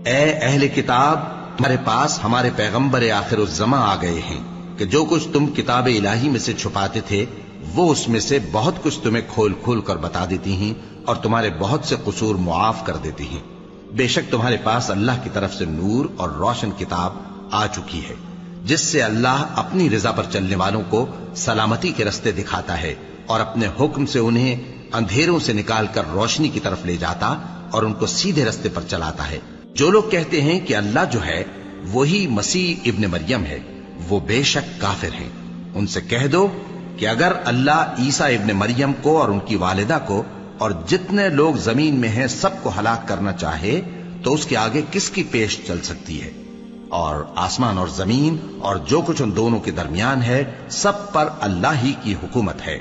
اے اہل کتاب، تمہارے پاس ہمارے پیغمبر آخر الزماں آ گئے ہیں کہ جو کچھ تم کتاب الہی میں سے چھپاتے تھے وہ اس میں سے بہت کچھ تمہیں کھول کھول کر بتا دیتی ہیں اور تمہارے بہت سے قصور معاف کر دیتی ہیں۔ بے شک تمہارے پاس اللہ کی طرف سے نور اور روشن کتاب آ چکی ہے، جس سے اللہ اپنی رضا پر چلنے والوں کو سلامتی کے رستے دکھاتا ہے اور اپنے حکم سے انہیں اندھیروں سے نکال کر روشنی کی طرف لے جاتا اور ان کو سیدھے رستے پر چلاتا ہے۔ جو لوگ کہتے ہیں کہ اللہ جو ہے وہی مسیح ابن مریم ہے، وہ بے شک کافر ہیں۔ ان سے کہہ دو کہ اگر اللہ عیسیٰ ابن مریم کو اور ان کی والدہ کو اور جتنے لوگ زمین میں ہیں سب کو ہلاک کرنا چاہے تو اس کے آگے کس کی پیش چل سکتی ہے؟ اور آسمان اور زمین اور جو کچھ ان دونوں کے درمیان ہے سب پر اللہ ہی کی حکومت ہے۔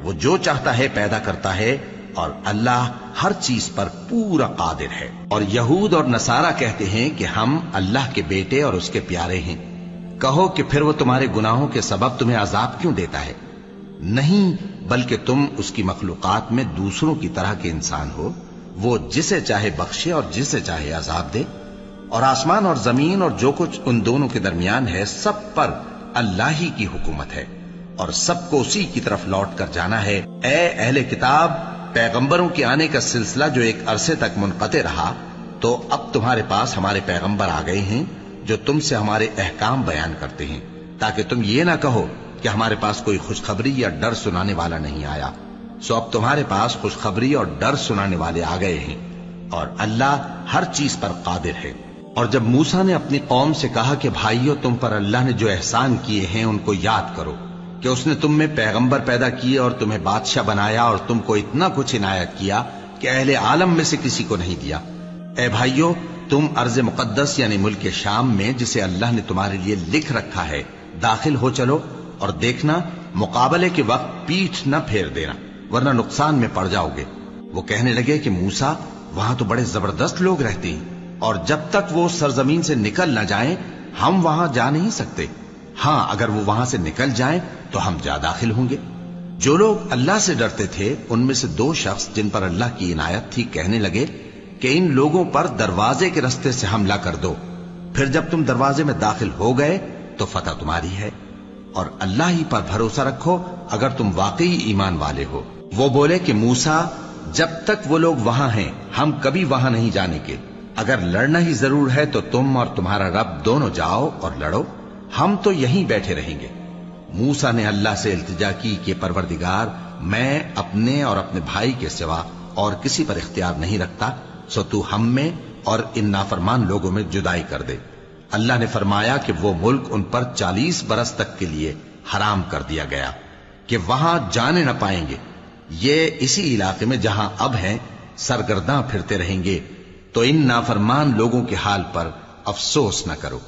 وہ جو چاہتا ہے پیدا کرتا ہے اور اللہ ہر چیز پر پورا قادر ہے۔ اور یہود اور نصارہ کہتے ہیں کہ ہم اللہ کے بیٹے اور اس کے پیارے ہیں۔ کہو کہ پھر وہ تمہارے گناہوں کے سبب تمہیں عذاب کیوں دیتا ہے؟ نہیں، بلکہ تم اس کی مخلوقات میں دوسروں کی طرح کے انسان ہو، وہ جسے چاہے بخشے اور جسے چاہے عذاب دے۔ اور آسمان اور زمین اور جو کچھ ان دونوں کے درمیان ہے سب پر اللہ ہی کی حکومت ہے اور سب کو اسی کی طرف لوٹ کر جانا ہے۔ اے اہل کتاب، پیغمبروں کے آنے کا سلسلہ جو ایک عرصے تک منقطع رہا، تو اب تمہارے پاس ہمارے پیغمبر آ گئے ہیں جو تم سے ہمارے احکام بیان کرتے ہیں، تاکہ تم یہ نہ کہو کہ ہمارے پاس کوئی خوشخبری یا ڈر سنانے والا نہیں آیا۔ سو اب تمہارے پاس خوشخبری اور ڈر سنانے والے آ گئے ہیں اور اللہ ہر چیز پر قادر ہے۔ اور جب موسیٰ نے اپنی قوم سے کہا کہ بھائیو، تم پر اللہ نے جو احسان کیے ہیں ان کو یاد کرو، کہ اس نے تم میں پیغمبر پیدا کیے اور تمہیں بادشاہ بنایا اور تم کو اتنا کچھ عنایت کیا کہ اہل عالم میں سے کسی کو نہیں دیا۔ اے بھائیو، تم ارض مقدس یعنی ملک شام میں جسے اللہ نے تمہارے لیے لکھ رکھا ہے داخل ہو چلو، اور دیکھنا مقابلے کے وقت پیٹھ نہ پھیر دینا ورنہ نقصان میں پڑ جاؤ گے۔ وہ کہنے لگے کہ موسیٰ، وہاں تو بڑے زبردست لوگ رہتے ہیں اور جب تک وہ سرزمین سے نکل نہ جائیں ہم وہاں جا نہیں سکتے۔ ہاں، اگر وہ وہاں سے نکل جائیں تو ہم جا داخل ہوں گے۔ جو لوگ اللہ سے ڈرتے تھے ان میں سے دو شخص جن پر اللہ کی عنایت تھی کہنے لگے کہ ان لوگوں پر دروازے کے رستے سے حملہ کر دو، پھر جب تم دروازے میں داخل ہو گئے تو فتح تمہاری ہے، اور اللہ ہی پر بھروسہ رکھو اگر تم واقعی ایمان والے ہو۔ وہ بولے کہ موسیٰ، جب تک وہ لوگ وہاں ہیں ہم کبھی وہاں نہیں جانے کے، اگر لڑنا ہی ضرور ہے تو تم اور تمہارا رب دونوں جاؤ اور لڑو، ہم تو یہیں بیٹھے رہیں گے۔ موسیٰ نے اللہ سے التجا کی کہ پروردگار، میں اپنے اور اپنے بھائی کے سوا اور کسی پر اختیار نہیں رکھتا، سو تو ہم میں اور ان نافرمان لوگوں میں جدائی کر دے۔ اللہ نے فرمایا کہ وہ ملک ان پر 40 برس تک کے لیے حرام کر دیا گیا کہ وہاں جانے نہ پائیں گے۔ یہ اسی علاقے میں جہاں اب ہیں سرگرداں پھرتے رہیں گے، تو ان نافرمان لوگوں کے حال پر افسوس نہ کرو۔